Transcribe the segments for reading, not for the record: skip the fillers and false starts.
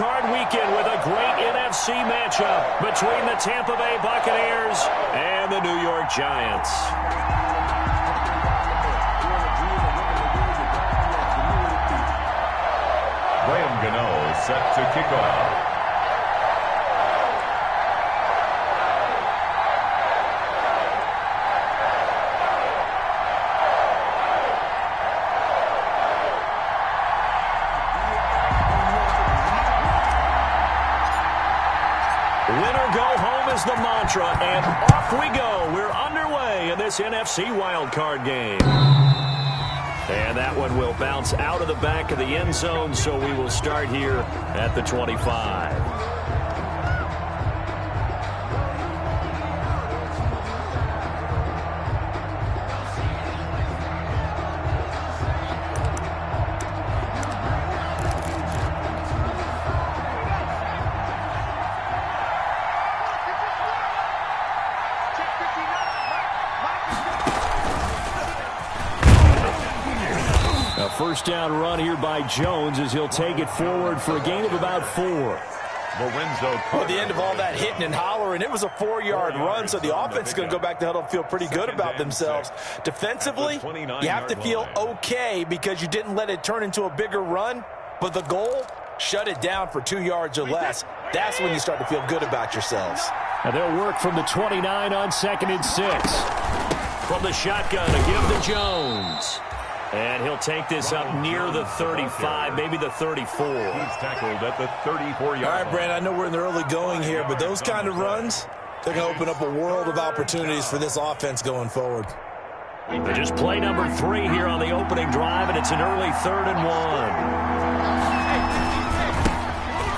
Card weekend with a great NFC matchup between the Tampa Bay Buccaneers and the New York Giants. Graham Gano set to kick off. Winner go home is the mantra, and off we go. We're underway in this NFC wildcard game. And that one will bounce out of the back of the end zone, so we will start here at the 25. First down run here by Jones as he'll take it forward for a gain of about 4. At the end of all that hitting and hollering, it was a 4-yard run, so the offense is going to go back to huddle and feel pretty good about themselves. Defensively, you have to feel okay because you didn't let it turn into a bigger run, but the goal, shut it down for 2 yards or less. That's when you start to feel good about yourselves. And they'll work from the 29 on 2nd and 6. From the shotgun, a give to Jones. And he'll take this up near the 35, maybe the 34. He's tackled at the 34-yard line. All right, Brandon, I know we're in the early going here, but those kind of runs, they're going to open up a world of opportunities for this offense going forward. Just play number 3 here on the opening drive, and it's an early 3rd and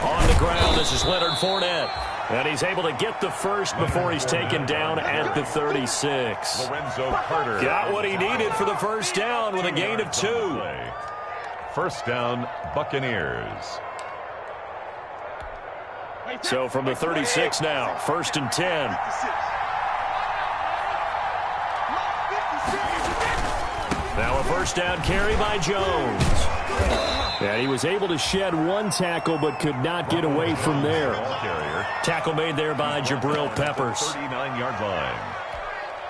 1. On the ground, this is Leonard Fournette. And he's able to get the first before he's taken down at the 36. Got what he needed for the first down with a gain of 2. First down, Buccaneers. So from the 36 now, 1st and 10. Now a first down carry by Jones. And he was able to shed 1 tackle but could not get away from there. Tackle made there by Jabril Peppers. 39-yard line.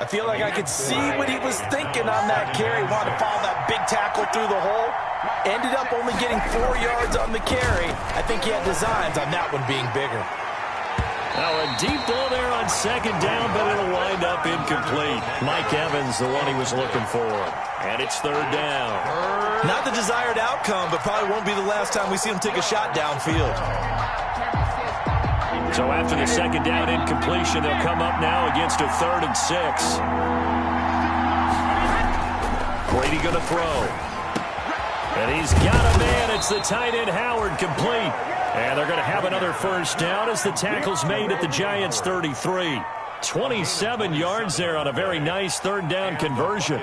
I feel like I could see what he was thinking on that carry. Wanted to follow that big tackle through the hole. Ended up only getting 4 yards on the carry. I think he had designs on that one being bigger. Now a deep ball there on 2nd down, but it'll wind up incomplete. Mike Evans, the one he was looking for. And it's 3rd down. Not the desired outcome, but probably won't be the last time we see him take a shot downfield. So after the 2nd down incompletion, they'll come up now against a 3rd and 6. Brady going to throw. And he's got a man. It's the tight end Howard, complete. And they're going to have another first down as the tackle's made at the Giants' 33. 27 yards there on a very nice 3rd down conversion.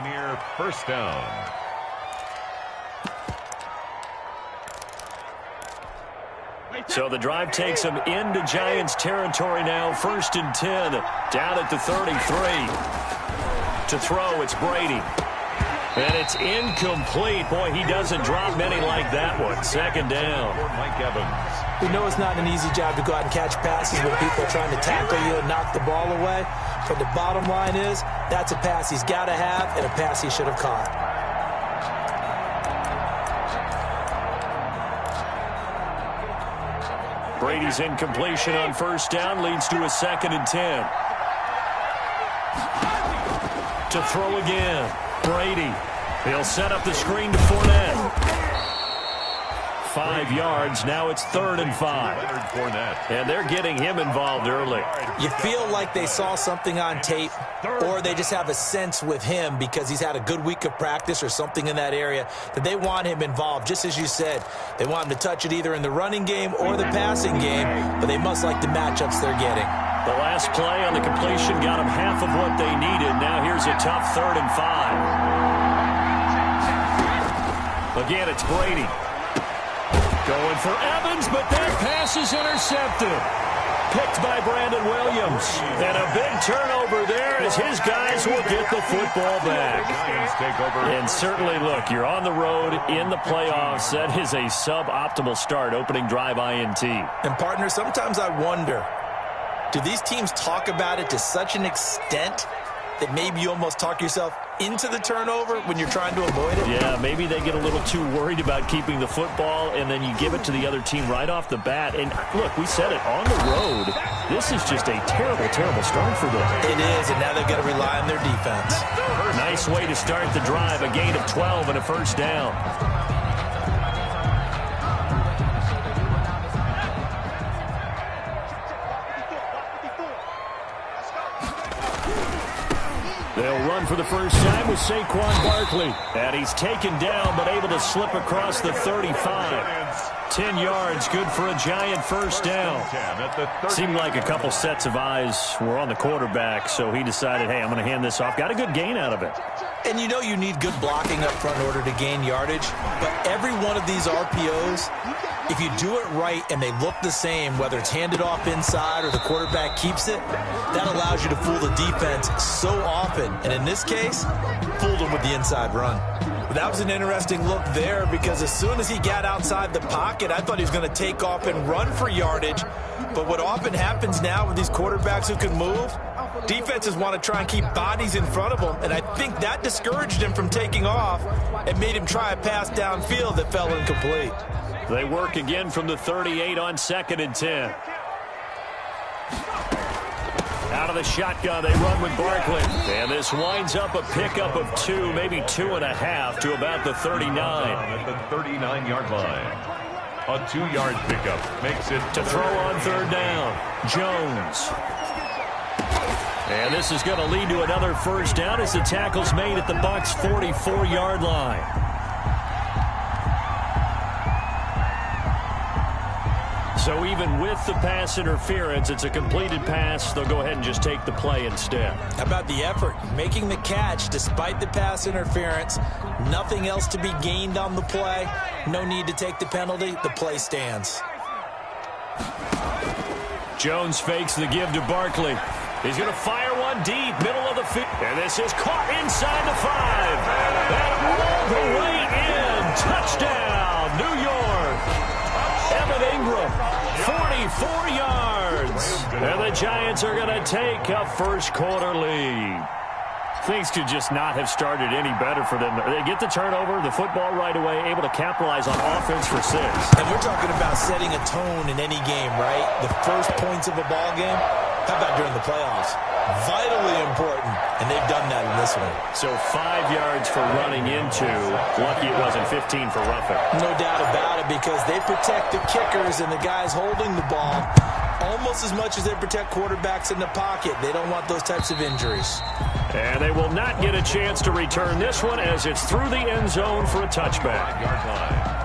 First down. So the drive takes them into Giants territory now. 1st and 10, down at the 33. To throw, it's Brady. And it's incomplete. Boy, he doesn't drop many like that one. 2nd down. Mike Evans. We know it's not an easy job to go out and catch passes when people are trying to tackle you and knock the ball away. But the bottom line is, that's a pass he's got to have and a pass he should have caught. Brady's incompletion on 1st down leads to a 2nd and 10. To throw again. Brady. He'll set up the screen to Fournette. 5 yards. Now it's 3rd and 5. And they're getting him involved early. You feel like they saw something on tape, or they just have a sense with him because he's had a good week of practice or something in that area that they want him involved. Just as you said, they want him to touch it either in the running game or the passing game, but they must like the matchups they're getting. The last play on the completion got them half of what they needed. Now here's a tough 3rd and 5. Again, it's Brady. Going for Evans, but that pass is intercepted. Picked by Brandon Williams. And a big turnover there as his guys will get the football back. And certainly, look, you're on the road in the playoffs. That is a suboptimal start, opening drive INT. And, partner, sometimes I wonder, do these teams talk about it to such an extent that maybe you almost talk yourself into the turnover when you're trying to avoid it? Yeah, maybe they get a little too worried about keeping the football, and then you give it to the other team right off the bat. And, look, we said it, on the road, this is just a terrible, terrible start for them. It is, and now they've got to rely on their defense. Nice way to start the drive, a gain of 12 and a first down. They'll run for the first time with Saquon Barkley. And he's taken down, but able to slip across the 35. 10 yards, good for a Giant first down. Seemed like a couple sets of eyes were on the quarterback, so he decided, hey, I'm going to hand this off. Got a good gain out of it. And you know you need good blocking up front in order to gain yardage. But every one of these RPOs, if you do it right and they look the same, whether it's handed off inside or the quarterback keeps it, that allows you to fool the defense so often. And in this case, fooled them with the inside run. But that was an interesting look there because as soon as he got outside the pocket, I thought he was going to take off and run for yardage. But what often happens now with these quarterbacks who can move, defenses want to try and keep bodies in front of them, and I think that discouraged him from taking off and made him try a pass downfield that fell incomplete. They work again from the 38 on 2nd and 10. Out of the shotgun, they run with Barkley. And this winds up a pickup of 2, maybe 2.5 to about the 39. At the 39-yard line. A 2-yard pickup makes it to throw on 3rd down. Jones. And this is going to lead to another first down as the tackle's made at the Bucs' 44-yard line. So even with the pass interference, it's a completed pass. They'll go ahead and just take the play instead. How about the effort? Making the catch despite the pass interference. Nothing else to be gained on the play. No need to take the penalty. The play stands. Jones fakes the give to Barkley. He's going to fire one deep, middle of the field. And this is caught inside the 5. And all the way in. Touchdown, New York. Evan Ingram, 44 yards. And the Giants are going to take a first quarter lead. Things could just not have started any better for them. They get the turnover, the football right away, able to capitalize on offense for 6. And we're talking about setting a tone in any game, right? The first points of a ball game. How about during the playoffs? Vitally important, and they've done that in this one. So 5 yards for running into. Lucky it wasn't 15 for roughing. No doubt about it, because they protect the kickers and the guys holding the ball almost as much as they protect quarterbacks in the pocket. They don't want those types of injuries. And they will not get a chance to return this one as it's through the end zone for a touchback. 5-yard line.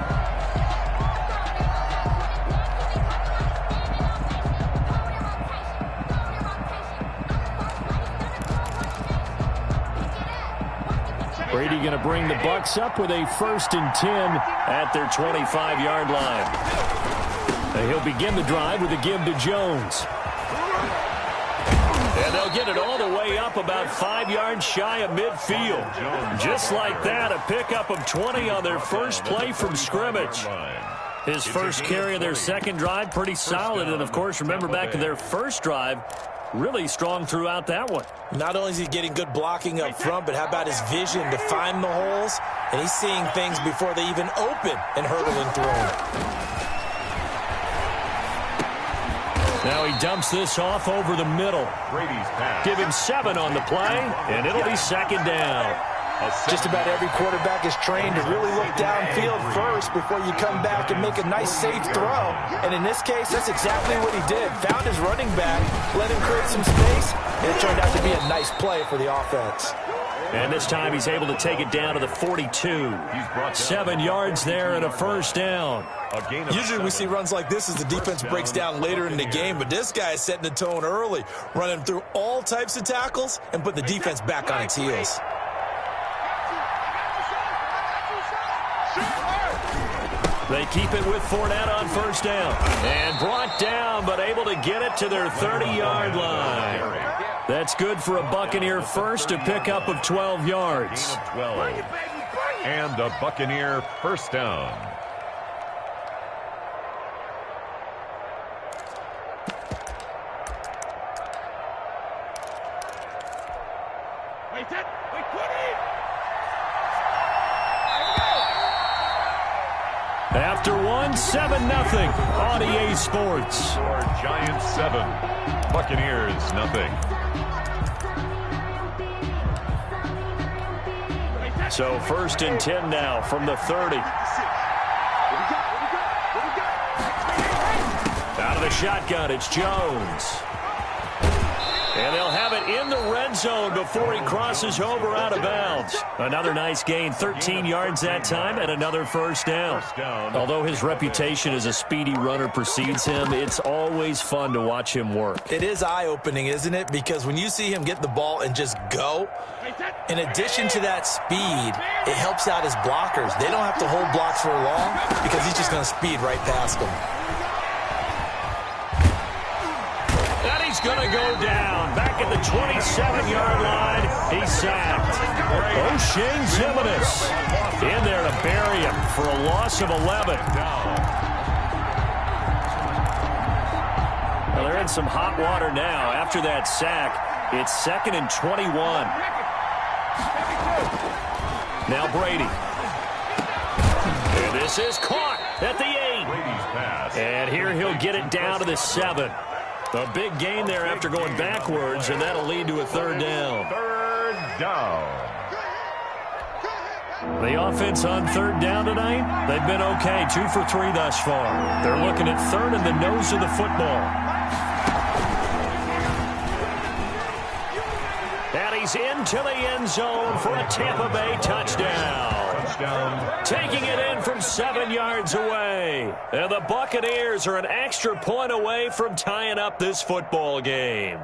Brady going to bring the Bucs up with a 1st and 10 at their 25-yard line. And he'll begin the drive with a give to Jones. And they'll get it all the way up about 5 yards shy of midfield. Just like that, a pickup of 20 on their first play from scrimmage. His first carry of their second drive, pretty solid. And, of course, remember back to their first drive, really strong throughout that one. Not only is he getting good blocking up front, but how about his vision to find the holes? And he's seeing things before they even open and hurdling through them. Now he dumps this off over the middle. Give him 7 on the play, and it'll be 2nd down. Just about every quarterback is trained to really look downfield first before you come back and make a nice, safe throw. And in this case, that's exactly what he did. Found his running back, let him create some space, and it turned out to be a nice play for the offense. And this time he's able to take it down to the 42. 7 yards there and a first down. Usually we see runs like this as the defense breaks down later in the game, but this guy is setting the tone early, running through all types of tackles and put the defense back on its heels. They keep it with Fournette on first down. And brought down, but able to get it to their 30-yard line. That's good for a Buccaneer first, a pickup of 12 yards. 12. And a Buccaneer first down. After one, 7-0 on EA Sports. Giants 7, Buccaneers nothing. So 1st and 10 now from the 30. Out of the shotgun, it's Jones. And they'll have it in the red zone before he crosses over out of bounds. Another nice gain, 13 yards that time, and another first down. Although his reputation as a speedy runner precedes him, it's always fun to watch him work. It is eye-opening, isn't it? Because when you see him get the ball and just go, in addition to that speed, it helps out his blockers. They don't have to hold blocks for long because he's just going to speed right past them. He's going to go down. Back at the 27-yard line, he's sacked. O'Shane Zimenez in there to bury him for a loss of 11. Well, they're in some hot water now. After that sack, it's 2nd and 21. Now Brady. And this is caught at the 8. And here he'll get it down to the 7. A big gain there after going backwards, and that'll lead to a 3rd down. 3rd down. The offense on 3rd down tonight, they've been okay. 2 for 3 thus far. They're looking at 3rd and the nose of the football. And he's into the end zone for a Tampa Bay touchdown. Taking it in from 7 yards away. And the Buccaneers are an extra point away from tying up this football game.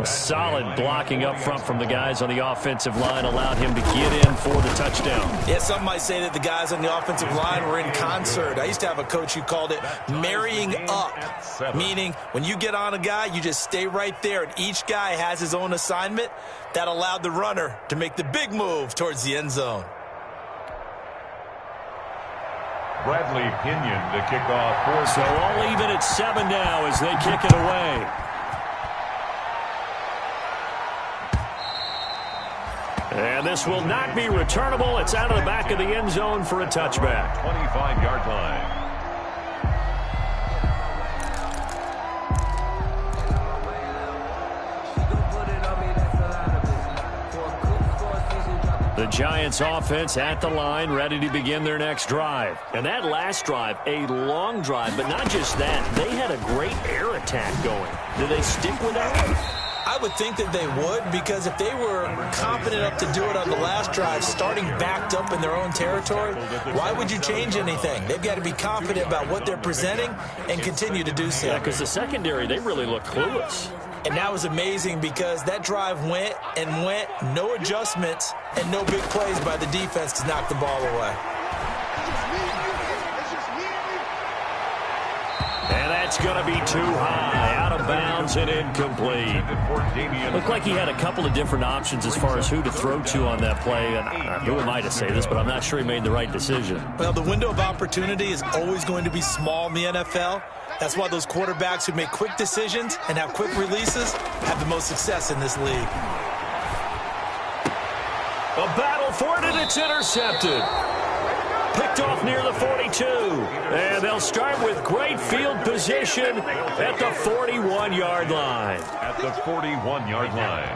Solid blocking up front from the guys on the offensive line allowed him to get in for the touchdown. Yeah, some might say that the guys on the offensive line were in concert. I used to have a coach who called it marrying up, meaning when you get on a guy, you just stay right there, and each guy has his own assignment. That allowed the runner to make the big move towards the end zone. Bradley Pinion to kick off. So all even at 7 now as they kick it away. And this will not be returnable. It's out of the back of the end zone for a touchback. 25-yard line. The Giants offense at the line, ready to begin their next drive. And that last drive, a long drive, but not just that. They had a great air attack going. Do they stick with that? I would think that they would, because if they were confident enough to do it on the last drive, starting backed up in their own territory, why would you change anything? They've got to be confident about what they're presenting and continue to do so. Yeah, because the secondary, they really look clueless. And that was amazing because that drive went and went, no adjustments, and no big plays by the defense to knock the ball away. And that's going to be too high, out of bounds and incomplete. Looked like he had a couple of different options as far as who to throw to on that play. And who am I to say this, but I'm not sure he made the right decision. Well, the window of opportunity is always going to be small in the NFL. That's why those quarterbacks who make quick decisions and have quick releases have the most success in this league. A battle for it, and it's intercepted. Picked off near the 42. And they'll start with great field position at the 41-yard line. At the 41-yard line.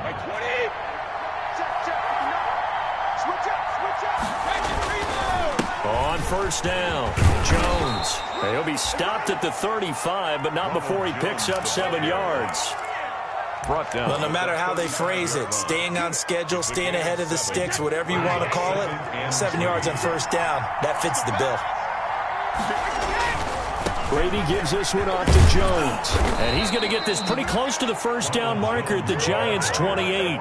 On first down, Jones. He'll be stopped at the 35, but not before he picks up 7 yards. Brought down. Well, no matter how they phrase it, staying on schedule, staying ahead of the sticks, whatever you want to call it, 7 yards on first down, that fits the bill. Brady gives this one off to Jones. And he's going to get this pretty close to the first down marker at the Giants' 28.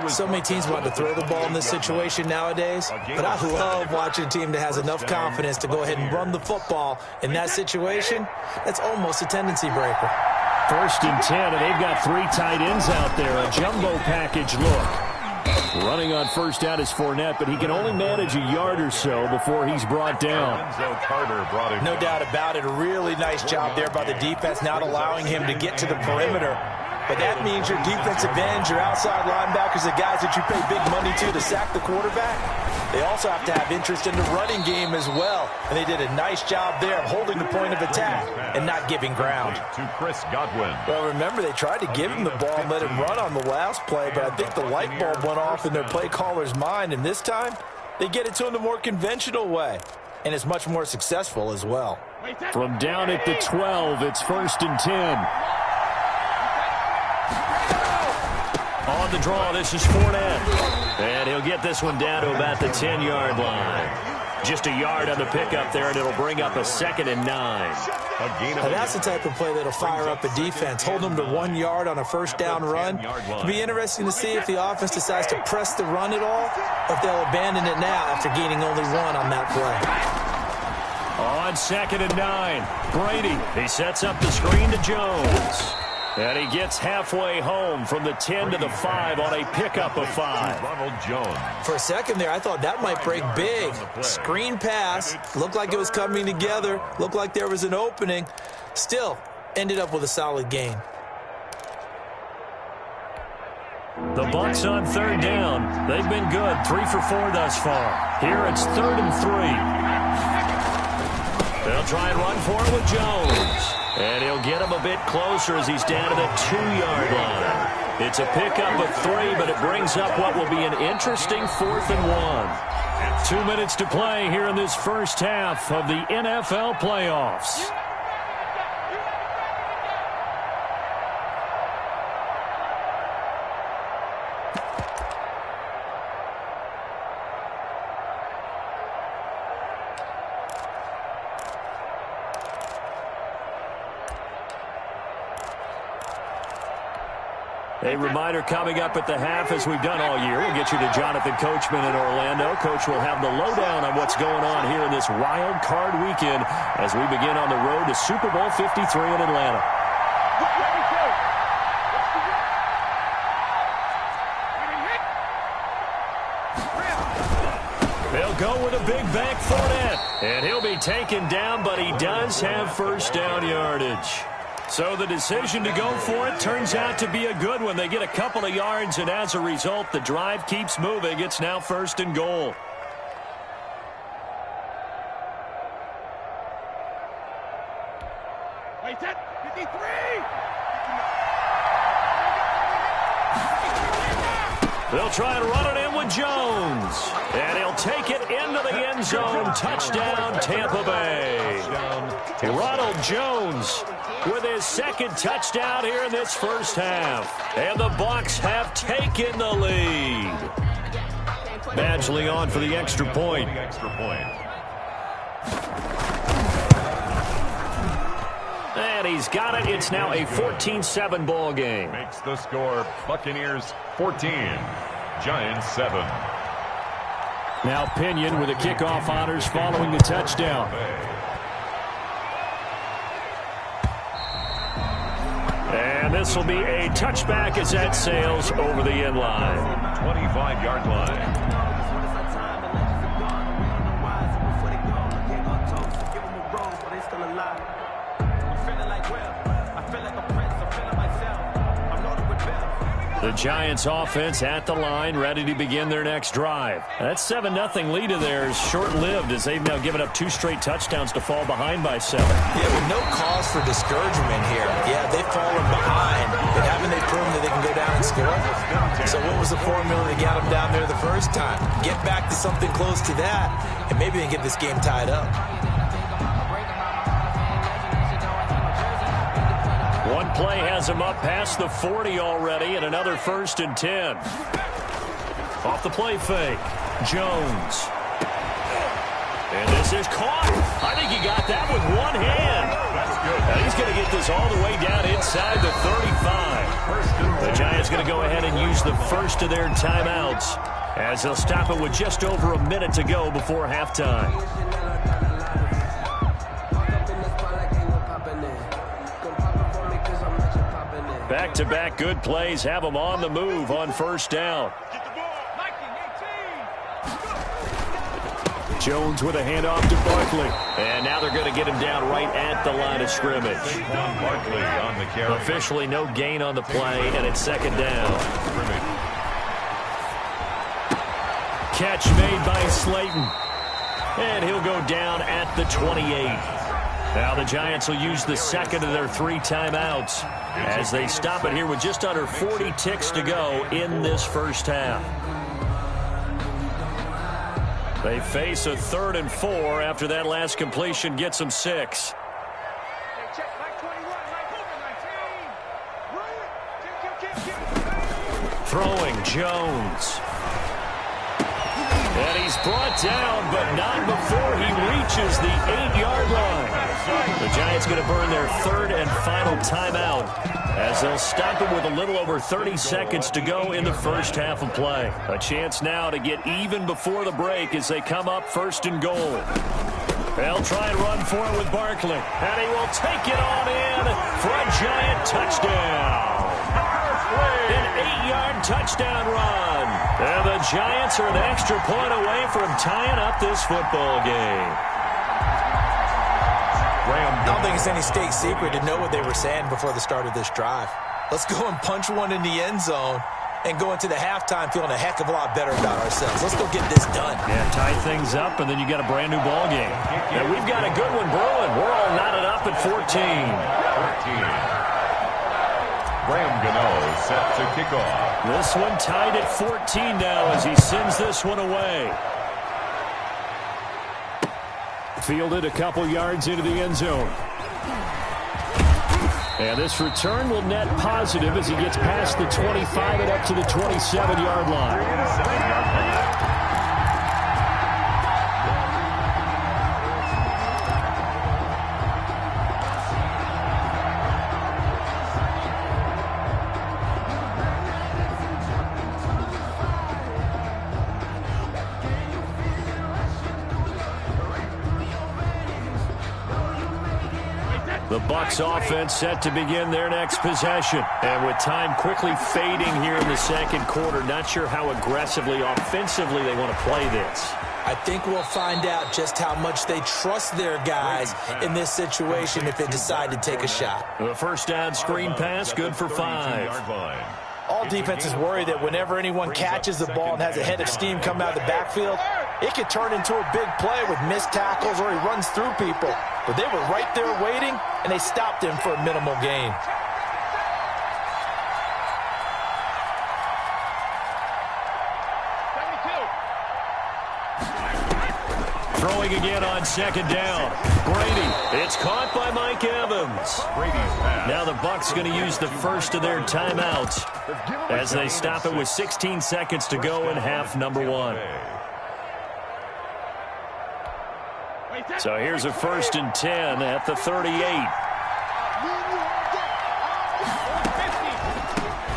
So many teams want to throw the ball in this situation nowadays, but I love watching a team that has enough confidence to go ahead and run the football in that situation. That's almost a tendency breaker. 1st and 10, and they've got 3 tight ends out there. A jumbo package look. Running on 1st down is Fournette, but he can only manage a yard or so before he's brought down. No doubt about it. A really nice job there by the defense, not allowing him to get to the perimeter. But that means your defensive ends, your outside linebackers, the guys that you pay big money to sack the quarterback, they also have to have interest in the running game as well. And they did a nice job there of holding the point of attack and not giving ground. To Chris Godwin. Well, remember, they tried to give him the ball and let him run on the last play, but I think the light bulb went off in their play caller's mind. And this time, they get it to him the more conventional way. And it's much more successful as well. From down at the 12, it's 1st and 10. On the draw, this is Fournette. And he'll get this one down to about the 10-yard line. Just a yard on the pickup there, and it'll bring up a 2nd and 9. Now that's the type of play that'll fire up a defense. Hold them to 1 yard on a 1st down run. It'll be interesting to see if the offense decides to press the run at all, or if they'll abandon it now after gaining only 1 on that play. On 2nd and 9, Brady. He sets up the screen to Jones. And he gets halfway home from the 10 to the 5 on a pickup of 5. Ronald Jones. For a second there, I thought that might break big. Screen pass. Looked like it was coming together. Looked like there was an opening. Still, ended up with a solid gain. The Bucs on 3rd down. They've been good. 3 for 4 thus far. Here it's 3rd and 3. They'll try and run for it with Jones. And he'll get him a bit closer as he's down to the 2-yard line. It's a pickup of 3, but it brings up what will be an interesting 4th and 1. 2 minutes to play here in this first half of the NFL playoffs. A reminder coming up at the half, as we've done all year. We'll get you to Jonathan Coachman in Orlando. Coach will have the lowdown on what's going on here in this wild card weekend as we begin on the road to Super Bowl 53 in Atlanta. They'll go with a big back Fournette, and he'll be taken down, but he does have 1st down yardage. So the decision to go for it turns out to be a good one. They get a couple of yards, and as a result, the drive keeps moving. It's now 1st and goal. Wait, 53! They'll try and run it in with Jones. And he'll take it into the end zone. Touchdown, Tampa Bay. Ronald Jones with his 2nd touchdown here in this first half. And the Bucs have taken the lead. Badgley on for the extra point. And he's got it. It's now a 14-7 ball game. Makes the score Buccaneers 14, Giants 7. Now Pinion with the kickoff honors following the touchdown. And this will be a touchback as that sails over the end line. 25-yard line. The Giants offense at the line, ready to begin their next drive. That 7-0 lead of theirs short-lived as they've now given up 2 straight touchdowns to fall behind by 7. Yeah, but no cause for discouragement here. Yeah, they've fallen behind, but haven't they proven that they can go down and score? So what was the formula that got them down there the first time? Get back to something close to that, and maybe they can get this game tied up. One play has him up past the 40 already, and another 1st and 10. Off the play fake, Jones. And this is caught. I think he got that with one hand. And he's going to get this all the way down inside the 35. The Giants going to go ahead and use the first of their timeouts as they'll stop it with just over a minute to go before halftime. Back-to-back good plays have them on the move on first down. Jones with a handoff to Barkley. And now they're going to get him down right at the line of scrimmage. Barkley on the carry. Officially no gain on the play, and it's second down. Catch made by Slayton. And he'll go down at the 28. Now the Giants will use the second of their 3 timeouts as they stop it here with just under 40 ticks to go in this first half. They face a 3rd and 4 after that last completion gets them 6. Throwing Jones. And he's brought down, but not before he reaches the 8-yard line. The Giants going to burn their 3rd and final timeout as they'll stop him with a little over 30 seconds to go in the first half of play. A chance now to get even before the break as they come up 1st and goal. They'll try and run for it with Barkley. And he will take it on in for a Giant touchdown. An 8-yard touchdown run. And the Giants are an extra point away from tying up this football game. I don't think it's any state secret to know what they were saying before the start of this drive. Let's go and punch one in the end zone and go into the halftime feeling a heck of a lot better about ourselves. Let's go get this done. Yeah, tie things up, and then you got a brand new ball game. And we've got a good one brewing. We're all knotted up at 14. Graham Gano set to kick off. This one tied at 14 now as he sends this one away. Fielded a couple yards into the end zone. And this return will net positive as he gets past the 25 and up to the 27-yard line. The Bucs offense set to begin their next possession. And with time quickly fading here in the second quarter, not sure how aggressively, offensively they want to play this. I think we'll find out just how much they trust their guys in this situation if they decide to take a shot. The first down screen pass, good for 5. All defenses worry that whenever anyone catches the ball and has a head of steam coming out of the backfield, it could turn into a big play with missed tackles or he runs through people. But they were right there waiting, and they stopped him for a minimal gain. Throwing again on second down. Brady. It's caught by Mike Evans. Now the Bucs going to use the first of their timeouts as they stop it with 16 seconds to go in half number 1. So here's a 1st and 10 at the 38.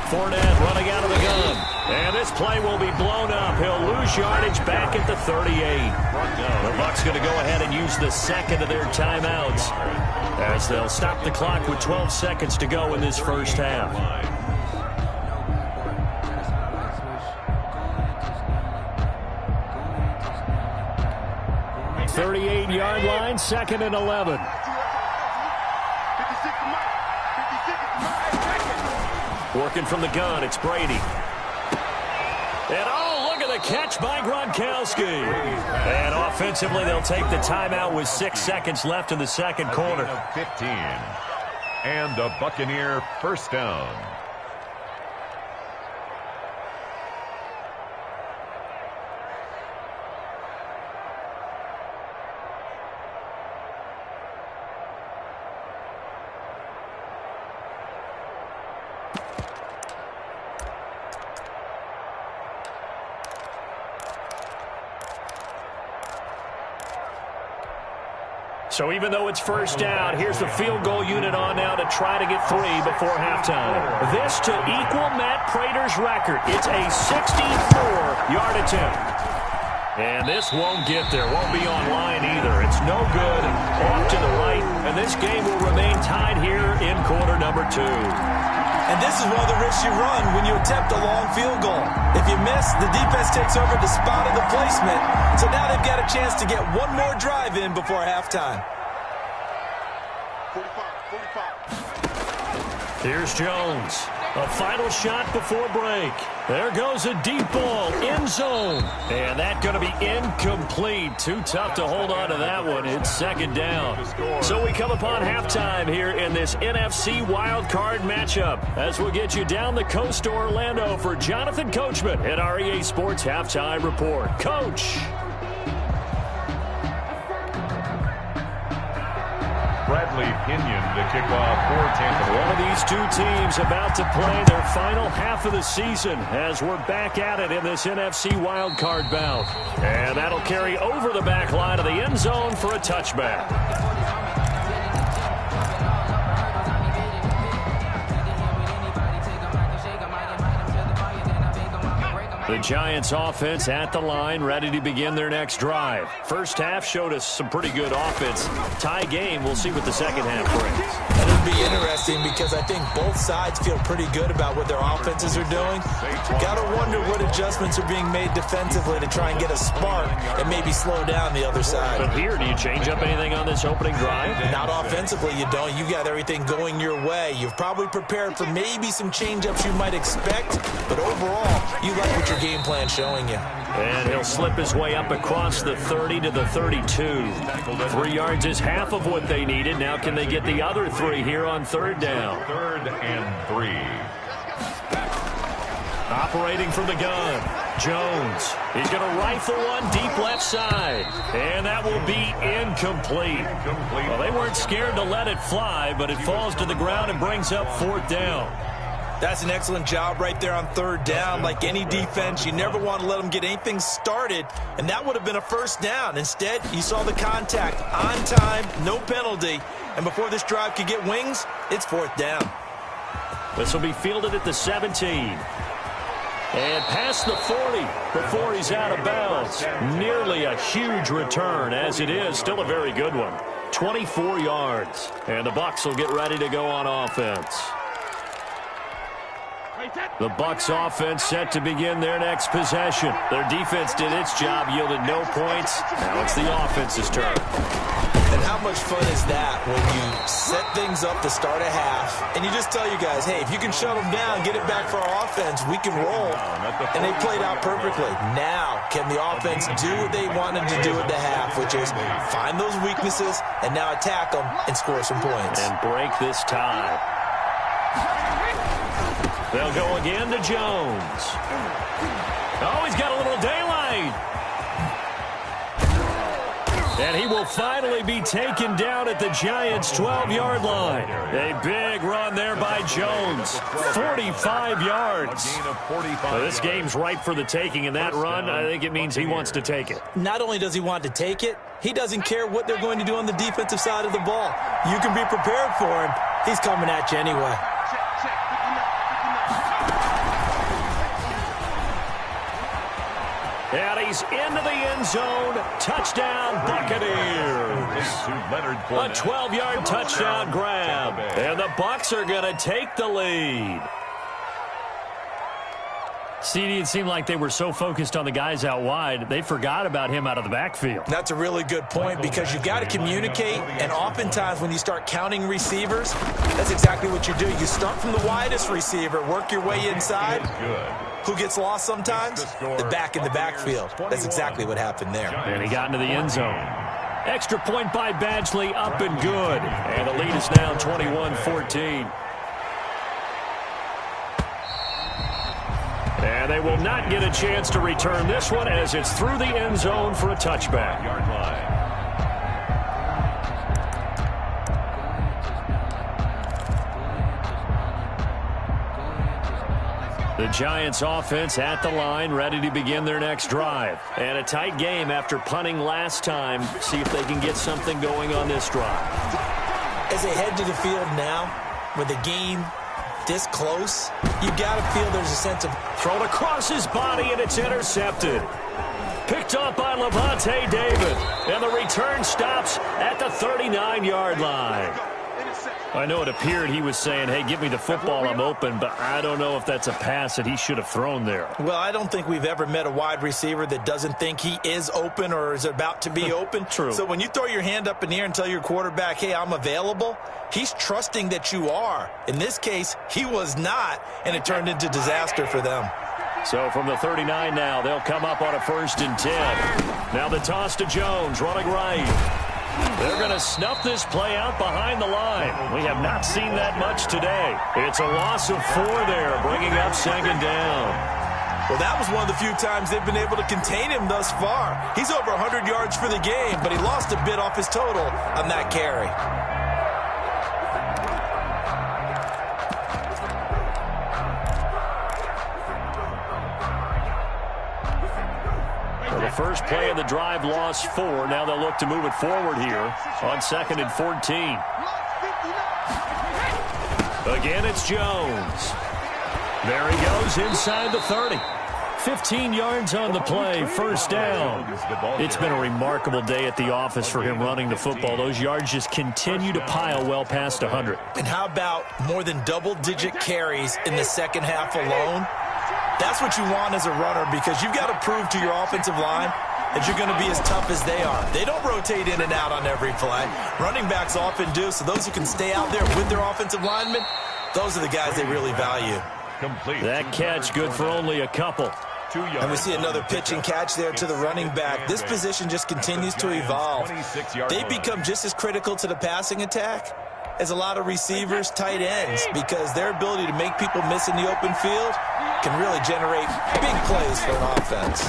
Fournette running out of the gun. And this play will be blown up. He'll lose yardage back at the 38. The Bucs going to go ahead and use the second of their timeouts as they'll stop the clock with 12 seconds to go in this first half. 38-yard line, 2nd and 11. Working from the gun, it's Brady. And oh, look at the catch by Gronkowski. And offensively, they'll take the timeout with 6 seconds left in the second quarter. 15. And a Buccaneer first down. So even though it's first down, here's the field goal unit on now to try to get 3 before halftime. This to equal Matt Prater's record. It's a 64-yard attempt. And this won't get there. Won't be online either. It's no good. Off to the right. And this game will remain tied here in quarter number 2. And this is one of the risks you run when you attempt a long field goal. If you miss, the defense takes over the spot of the placement. So now they've got a chance to get one more drive in before halftime. 45. Here's Jones. A final shot before break. There goes a deep ball, end zone. And that's going to be incomplete. Too tough to hold on to that one. It's second down. So we come upon halftime here in this NFC Wild Card matchup as we'll get you down the coast to Orlando for Jonathan Coachman at our EA Sports Halftime Report. Coach. Bradley Pinion to kick off for Tampa. One of these two teams about to play their final half of the season as we're back at it in this NFC wildcard bout. And that'll carry over the back line of the end zone for a touchback. The Giants offense at the line, ready to begin their next drive. First half showed us some pretty good offense. Tie game, we'll see what the second half brings. And it'll be interesting because I think both sides feel pretty good about what their offenses are doing. Got to wonder what adjustments are being made defensively to try and get a spark and maybe slow down the other side. But here, do you change up anything on this opening drive? Not offensively, you don't. You got everything going your way. You've probably prepared for maybe some change-ups you might expect, but overall, you like what your game plan showing you. And he'll slip his way up across the 30 to the 32. 3 yards is half of what they needed. Now can they get the other 3 here on third down? 3rd and 3. Operating from the gun, Jones. He's going to rifle one deep left side. And that will be incomplete. Well, they weren't scared to let it fly, but it falls to the ground and brings up 4th down. That's an excellent job right there on 3rd down. Like any defense, you never want to let them get anything started, and that would have been a 1st down. Instead, you saw the contact on time, no penalty, and before this drive could get wings, it's 4th down. This will be fielded at the 17. And past the 40 before he's out of bounds. Nearly a huge return, as it is. Still a very good one. 24 yards. And the Bucs will get ready to go on offense. The Bucs offense set to begin their next possession. Their defense did its job, yielded no points. Now it's the offense's turn. And how much fun is that when you set things up to start a half and you just tell you guys, hey, if you can shut them down, get it back for our offense, we can roll. And they played out perfectly. Now, can the offense do what they wanted to do at the half, which is find those weaknesses and now attack them and score some points. And break this tie. They'll go again to Jones. Oh, he's got a little daylight. And he will finally be taken down at the Giants' 12-yard line. A big run there by Jones. 45 yards. So this game's ripe for the taking, and that run, I think it means he wants to take it. Not only does he want to take it, he doesn't care what they're going to do on the defensive side of the ball. You can be prepared for him. He's coming at you anyway. And he's into the end zone. Touchdown, Buccaneers. A 12-yard touchdown grab. And the Bucs are going to take the lead. CD, it seemed like they were so focused on the guys out wide, they forgot about him out of the backfield. That's a really good point because you've got to communicate, and oftentimes when you start counting receivers, that's exactly what you do. You start from the widest receiver, work your way inside. Who gets lost sometimes? The back in the backfield. That's exactly what happened there. And he got into the end zone. Extra point by Badgley, up and good. And the lead is now 21-14. And they will not get a chance to return this one as it's through the end zone for a touchback. The Giants offense at the line, ready to begin their next drive. And a tight game after punting last time. See if they can get something going on this drive. As they head to the field now, with the game this close, you got to feel there's a sense of... Thrown across his body, and it's intercepted. Picked up by Levante David. And the return stops at the 39-yard line. I know it appeared he was saying, hey, give me the football, I'm open, but I don't know if that's a pass that he should have thrown there. Well, I don't think we've ever met a wide receiver that doesn't think he is open or is about to be open. True. So when you throw your hand up in the air and tell your quarterback, hey, I'm available, he's trusting that you are. In this case, he was not, and it turned into disaster for them. So from the 39 now, they'll come up on a 1st and 10. Now the toss to Jones, running right. They're going to snuff this play out behind the line. We have not seen that much today. It's a loss of 4 there, bringing up 2nd down. Well, that was one of the few times they've been able to contain him thus far. He's over 100 yards for the game, but he lost a bit off his total on that carry. The first play of the drive lost 4. Now they'll look to move it forward here on 2nd and 14. Again, it's Jones. There he goes inside the 30. 15 yards on the play, 1st down. It's been a remarkable day at the office for him running the football. Those yards just continue to pile well past 100. And how about more than double-digit carries in the second half alone? That's what you want as a runner, because you've got to prove to your offensive line that you're going to be as tough as they are. They don't rotate in and out on every play. Running backs often do, so those who can stay out there with their offensive linemen, those are the guys they really value. That catch good for only a couple. And we see another pitch and catch there to the running back. This position just continues to evolve. They become just as critical to the passing attack as a lot of receivers, tight ends, because their ability to make people miss in the open field can really generate big plays for an offense.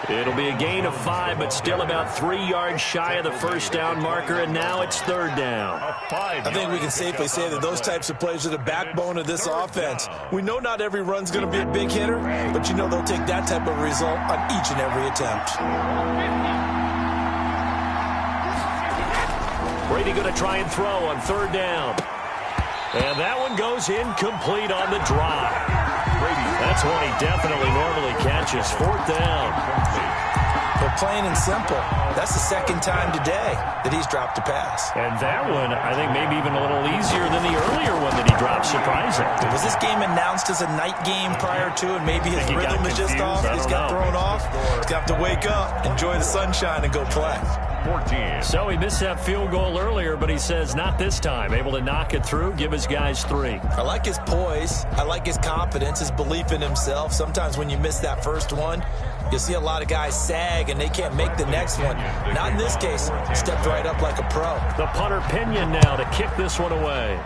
It'll be a gain of 5, but still about 3 yards shy of the 1st down marker, and now it's 3rd down. I think we can safely say that those types of plays are the backbone of this offense. We know not every run's going to be a big hitter, but you know they'll take that type of result on each and every attempt. Brady going to try and throw on 3rd down. And that one goes incomplete on the drive. That's one he definitely normally catches. 4th down. But plain and simple, that's the 2nd time today that he's dropped a pass. And that one, I think, maybe even a little easier than the earlier one that he dropped, surprising. Was this game announced as a night game prior to, and maybe his rhythm is just off? He's got thrown off. He's got to wake up, enjoy the sunshine, and go play. 14. So he missed that field goal earlier, but he says not this time. Able to knock it through, give his guys 3. I like his poise. I like his confidence, his belief in himself. Sometimes when you miss that first one, you'll see a lot of guys sag and they can't make the next one. Not in this case. Stepped right up like a pro. The punter Pinion now to kick this one away.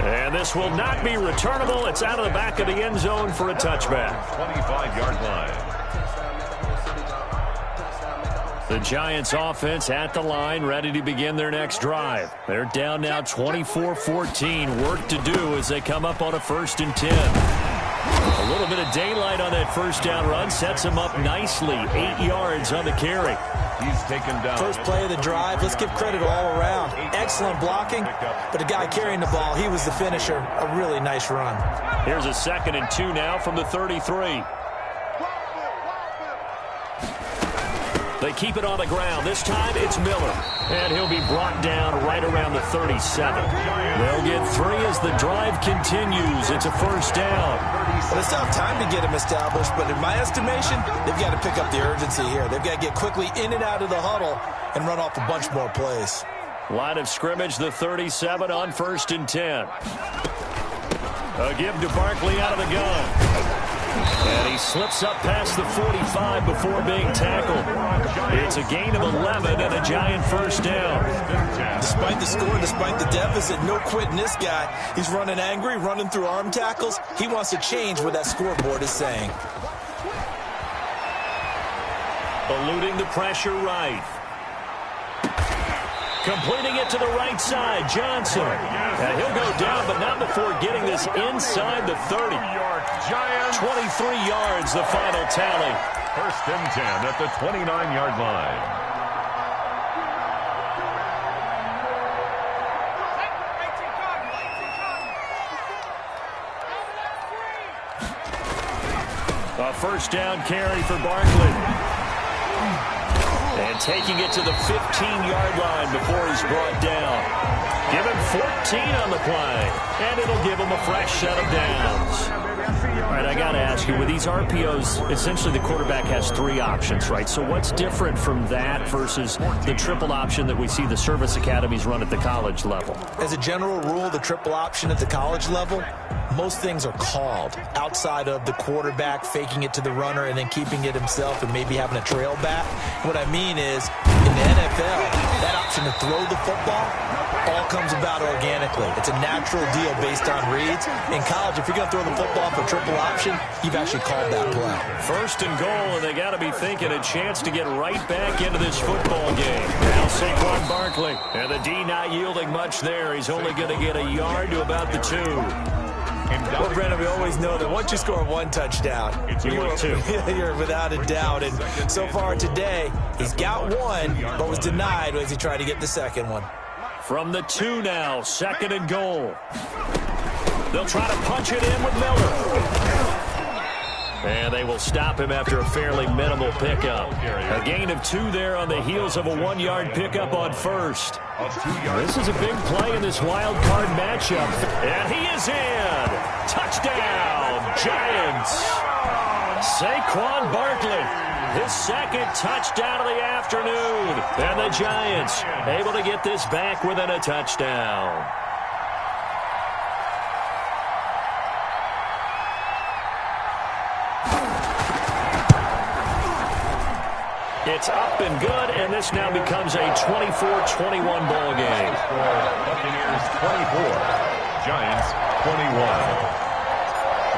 And this will not be returnable. It's out of the back of the end zone for a touchback. 25-yard line. The Giants offense at the line, ready to begin their next drive. They're down now 24-14. Work to do as they come up on a 1st and 10. A little bit of daylight on that 1st down run sets them up nicely. 8 yards on the carry. He's taken down. First play of the drive. Let's give credit all around. Excellent blocking, but the guy carrying the ball, he was the finisher. A really nice run. Here's a 2nd and 2 now from the 33. They keep it on the ground. This time it's Miller. And he'll be brought down right around the 37. They'll get 3 as the drive continues. It's a 1st down. Well, it's tough time to get him established, but in my estimation, they've got to pick up the urgency here. They've got to get quickly in and out of the huddle and run off a bunch more plays. Line of scrimmage, the 37 on 1st and 10. A give to Barkley out of the gun. And he slips up past the 45 before being tackled. It's a gain of 11 and a Giant 1st down. Despite the score, despite the deficit, no quitting this guy. He's running angry, running through arm tackles. He wants to change what that scoreboard is saying. Eluding the pressure right. Completing it to the right side, Johnson. And he'll go down, but not before getting this inside the 30. 23 yards, the final tally. 1st and 10 at the 29-yard line. A 1st down carry for Barkley. And taking it to the 15-yard line before he's brought down. Give him 14 on the play, and it'll give him a fresh set of downs. All right, I got to ask you, with these RPOs, essentially the quarterback has 3 options, right? So what's different from that versus the triple option that we see the service academies run at the college level? As a general rule, the triple option at the college level, most things are called outside of the quarterback faking it to the runner and then keeping it himself and maybe having a trail back. What I mean is, in the NFL, that option to throw the football all comes about organically. It's a natural deal based on reads. In college, if you're going to throw the football for triple option, you've actually called that play. 1st and goal, and they got to be thinking a chance to get right back into this football game. Now Saquon Barkley, and the D not yielding much there. He's only going to get a yard to about the 2. Well, Brandon, we always know that once you score 1 touchdown, you're without a doubt. And so far today, he's got 1, but was denied as he tried to get the 2nd one. From the 2 now, 2nd and goal. They'll try to punch it in with Miller. And they will stop him after a fairly minimal pickup. A gain of 2 there on the heels of a 1-yard pickup on 1st. This is a big play in this wild card matchup. And he is in. Touchdown, Giants. Saquon Barkley, his 2nd touchdown of the afternoon. And the Giants able to get this back within a touchdown. It's up and good, and this now becomes a 24-21 ball game. Buccaneers 24, Giants 21.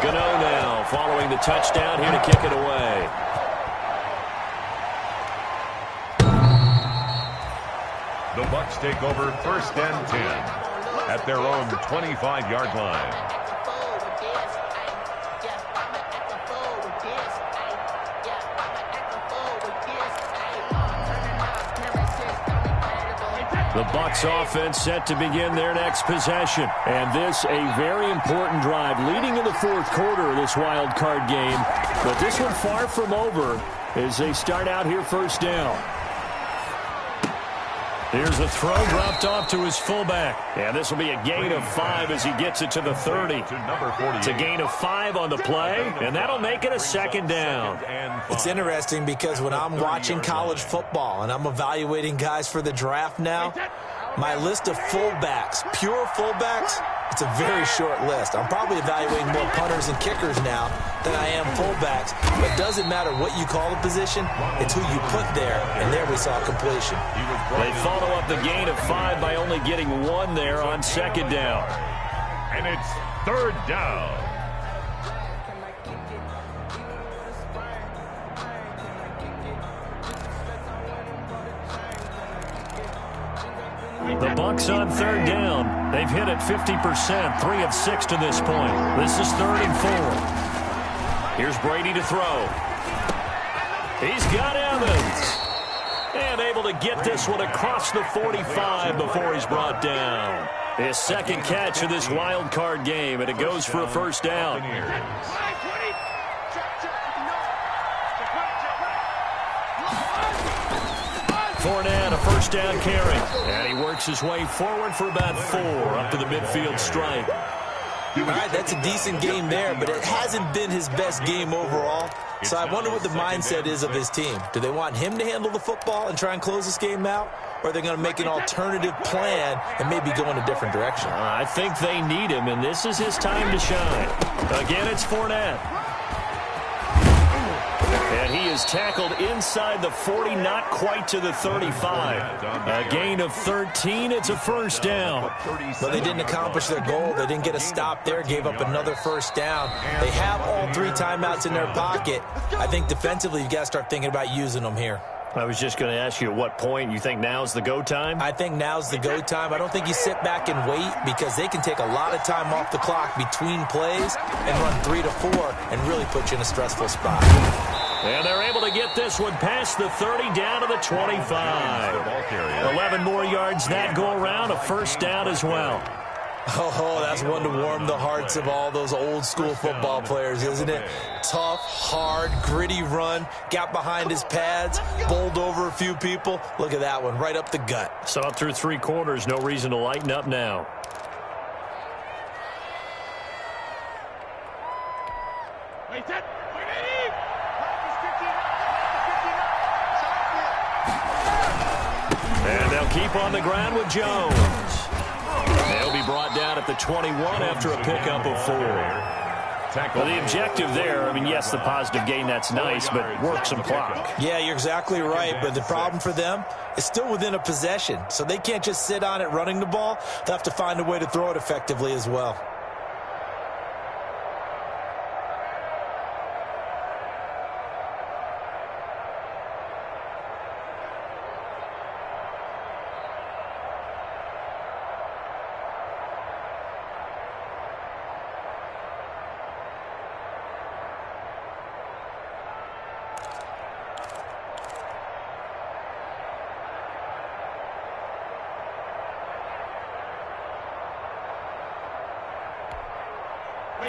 Gano now following the touchdown here to kick it away. The Bucs take over 1st and 10 at their own 25-yard line. The Bucs offense set to begin their next possession. And this a very important drive leading in the 4th quarter of this wild card game. But this one far from over as they start out here 1st down. Here's the throw dropped off to his fullback. And this will be a gain of 5 as he gets it to the 30. It's a gain of 5 on the play, and that'll make it a 2nd down. It's interesting because when I'm watching college football and I'm evaluating guys for the draft now, my list of fullbacks, pure fullbacks, it's a very short list. I'm probably evaluating more punters and kickers now than I am fullbacks. But it doesn't matter what you call the position, it's who you put there, and there we saw completion. They follow up the gain of 5 by only getting 1 there on 2nd down. And it's 3rd down. The Bucs on 3rd down. They've hit it 50%, 3 of 6 to this point. This is 3rd and 4. Here's Brady to throw. He's got Evans. And able to get this one across the 45 before he's brought down. His 2nd catch of this wild card game, and it goes for a 1st down. Fournette, a 1st down carry. And he works his way forward for about 4 up to the midfield stripe. All right, that's a decent game there, but it hasn't been his best game overall. So I wonder what the mindset is of his team. Do they want him to handle the football and try and close this game out? Or are they going to make an alternative plan and maybe go in a different direction? I think they need him, and this is his time to shine. Again, it's Fournette. And he is tackled inside the 40, not quite to the 35. A gain of 13. It's a 1st down. But they didn't accomplish their goal. They didn't get a stop there, gave up another 1st down. They have all 3 timeouts in their pocket. I think defensively you've got to start thinking about using them here. I was just going to ask you at what point you think now's the go time? I think now's the go time. I don't think you sit back and wait because they can take a lot of time off the clock between plays and run 3 to 4 and really put you in a stressful spot. And they're able to get this one past the 30 down to the 25. 11 more yards that go around, a first down as well. Oh, that's one to warm the hearts of all those old school football players, isn't it? Tough, hard, gritty run, got behind his pads, bowled over a few people. Look at that one, right up the gut. Saw it through 3 quarters, no reason to lighten up now. And they'll keep on the ground with Jones. They'll be brought down at the 21 after a pickup of 4. Well, the objective there, I mean, yes, the positive gain, that's nice, but work some clock. Yeah, you're exactly right, but the problem for them is still within a possession, so they can't just sit on it running the ball. They'll have to find a way to throw it effectively as well.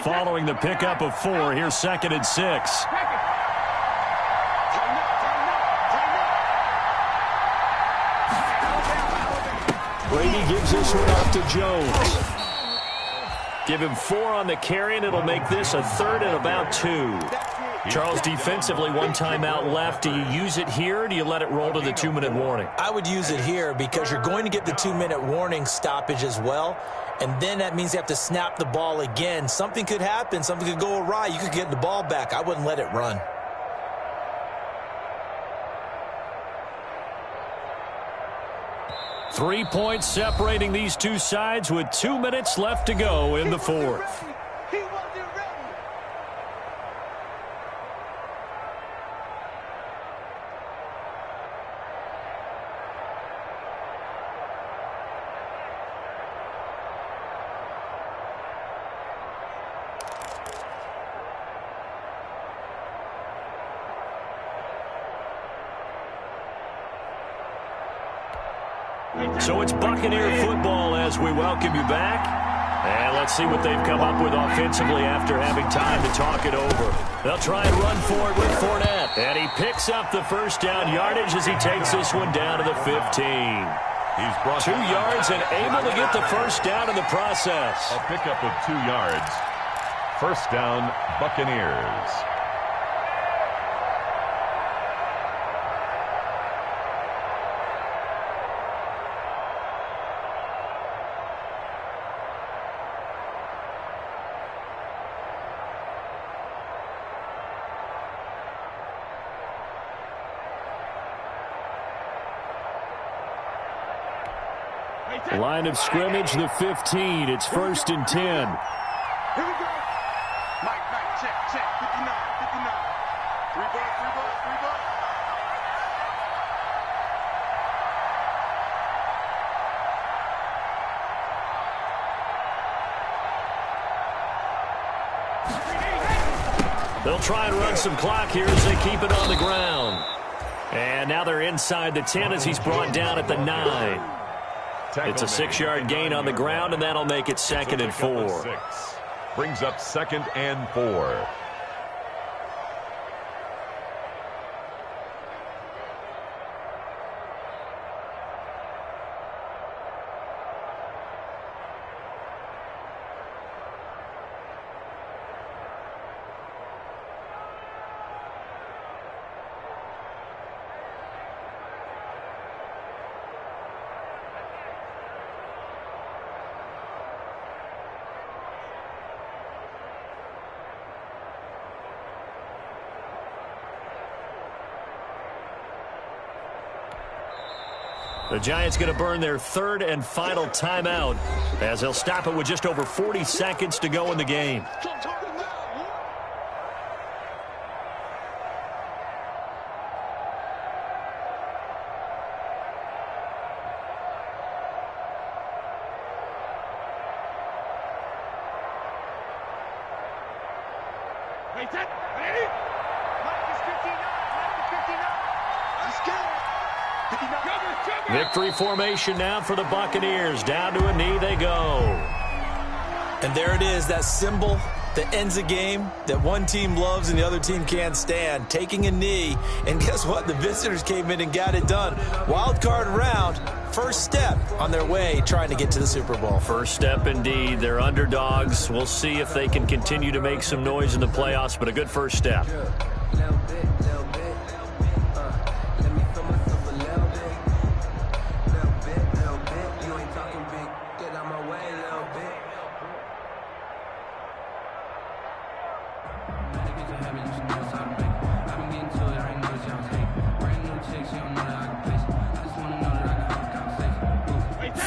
Following the pickup of 4, here's 2nd and 6. Brady gives this one off to Jones. Give him 4 on the carry, and it'll make this a 3rd and about 2. Charles, defensively, 1 timeout left. Do you use it here, or do you let it roll to the 2-minute warning? I would use it here because you're going to get the 2-minute warning stoppage as well. And then that means you have to snap the ball again. Something could happen. Something could go awry. You could get the ball back. I wouldn't let it run. Three points separating these two sides with 2 minutes left to go in the 4th. So it's Buccaneer football as we welcome you back. And let's see what they've come up with offensively after having time to talk it over. They'll try and run for it with Fournette. And he picks up the first down yardage as he takes this one down to the 15. He's brought 2 yards and able to get the first down in the process. A pickup of 2 yards. First down, Buccaneers. Line of scrimmage, the 15. It's 1st and 10. Here we go. Mike, check. 59. 3 ball. They'll try and run some clock here as they keep it on the ground. And now they're inside the 10 as he's brought down at the 9. It's a 6-yard gain on the ground, and that'll make it 2nd and 4. Brings up 2nd and 4. The Giants going to burn their 3rd and final timeout as they'll stop it with just over 40 seconds to go in the game. Wait, set. Ready? Mike is 59. Mike is 59. Let's go. 59. Victory formation now for the Buccaneers. Down to a knee they go. And there it is, that symbol that ends a game that one team loves and the other team can't stand, taking a knee. And guess what? The visitors came in and got it done. Wild card round, first step on their way trying to get to the Super Bowl. First step indeed. They're underdogs. We'll see if they can continue to make some noise in the playoffs, but a good first step.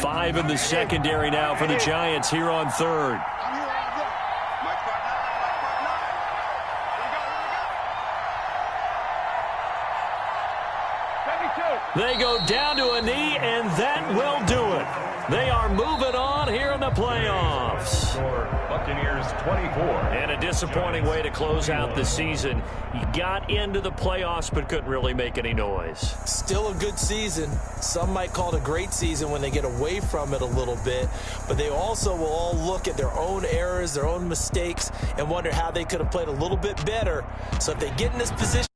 Five in the secondary now for the Giants here on third. I'm here all day. Mike part 9. Here we go. 72. They go down to a knee, and that will do it. They are moving on here in the playoffs. Buccaneers 24. And a disappointing way to close out the season. You got into the playoffs but couldn't really make any noise. Still a good season. Some might call it a great season when they get away from it a little bit, but they also will all look at their own errors, their own mistakes, and wonder how they could have played a little bit better. So if they get in this position